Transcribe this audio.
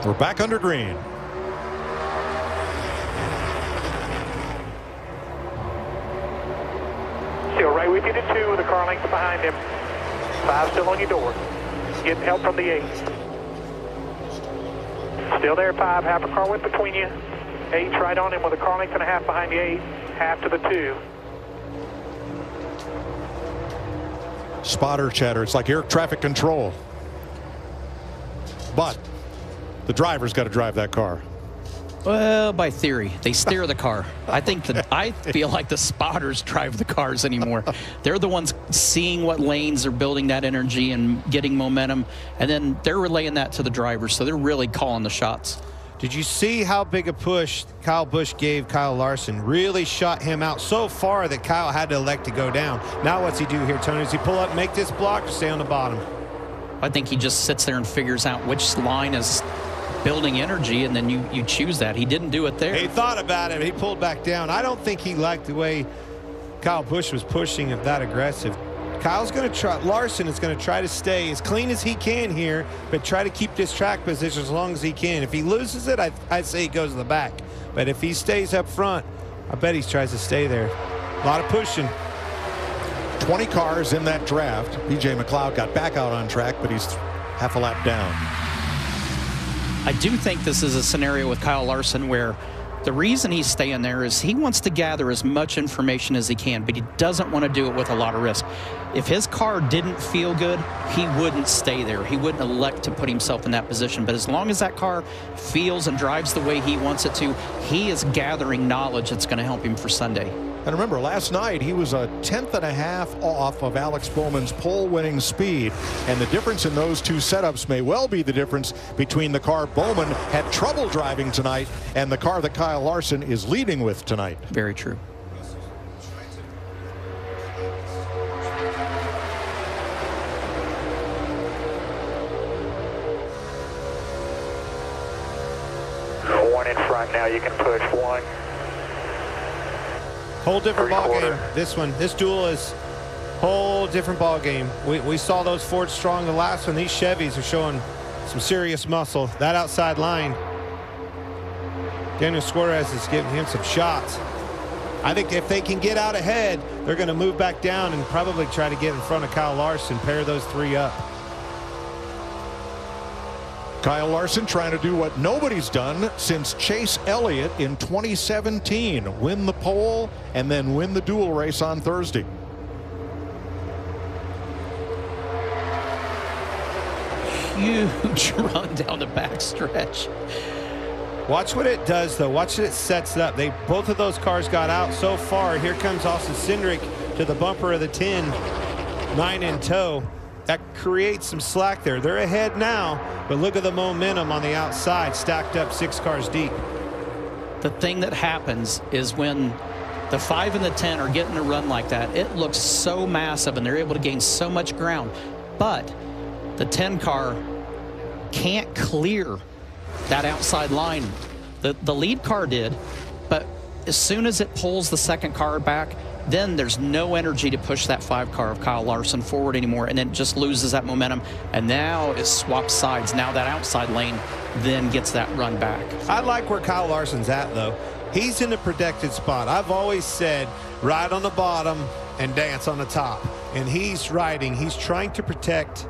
We're back under green. Still right with you to 2 with a car length behind him. 5 still on your door. Getting help from the 8. Still there, 5. Half a car width between you. 8's right on him with a car length and a half behind the 8. Half to the 2. Spotter chatter. It's like air traffic control. But the driver's got to drive that car. Well, by theory, they steer the car. I feel like the spotters drive the cars anymore. They're the ones seeing what lanes are building that energy and getting momentum, and then they're relaying that to the drivers, so they're really calling the shots. Did you see how big a push Kyle Busch gave Kyle Larson? Really shot him out so far that Kyle had to elect to go down. Now what's he do here, Tony? Does he pull up, make this block, or stay on the bottom? I think he just sits there and figures out which line is building energy, and then you choose that. He didn't do it there. He thought about it. He pulled back down. I don't think he liked the way Kyle Busch was pushing it that aggressive. Kyle's going to try. Larson is going to try to stay as clean as he can here, but try to keep this track position as long as he can. If he loses it, I'd say he goes to the back. But if he stays up front, I bet he tries to stay there. A lot of pushing. 20 cars in that draft. BJ McLeod got back out on track, but he's half a lap down. I do think this is a scenario with Kyle Larson where the reason he's staying there is he wants to gather as much information as he can, but he doesn't want to do it with a lot of risk. If his car didn't feel good, he wouldn't stay there. He wouldn't elect to put himself in that position. But as long as that car feels and drives the way he wants it to, he is gathering knowledge that's going to help him for Sunday. And remember, last night he was a 1/10.5 off of Alex Bowman's pole-winning speed, and the difference in those two setups may well be the difference between the car Bowman had trouble driving tonight and the car that Kyle Larson is leading with tonight. Very true. One in front now. You can push 1. Whole different ball game. 3/4. This duel is whole different ball game. We saw those Fords strong the last one. These Chevys are showing some serious muscle. That outside line, Daniel Suarez is giving him some shots. I think if they can get out ahead, they're going to move back down and probably try to get in front of Kyle Larson, pair those 3 up. Kyle Larson trying to do what nobody's done since Chase Elliott in 2017. Win the pole and then win the duel race on Thursday. Huge run down the backstretch. Watch what it does, though. Watch what it sets up. Both of those cars got out so far. Here comes Austin Cindric to the bumper of the 10, 9 in tow. That creates some slack there. They're ahead now, but look at the momentum on the outside, stacked up 6 cars deep. The thing that happens is when the 5 and the 10 are getting a run like that, it looks so massive and they're able to gain so much ground. But the 10 car can't clear that outside line. The lead car did, but as soon as it pulls the second car back, then there's no energy to push that 5 car of Kyle Larson forward anymore, and then it just loses that momentum, and now it swaps sides. Now that outside lane then gets that run back. I like where Kyle Larson's at, though. He's in a protected spot. I've always said ride on the bottom and dance on the top, and he's riding. He's trying to protect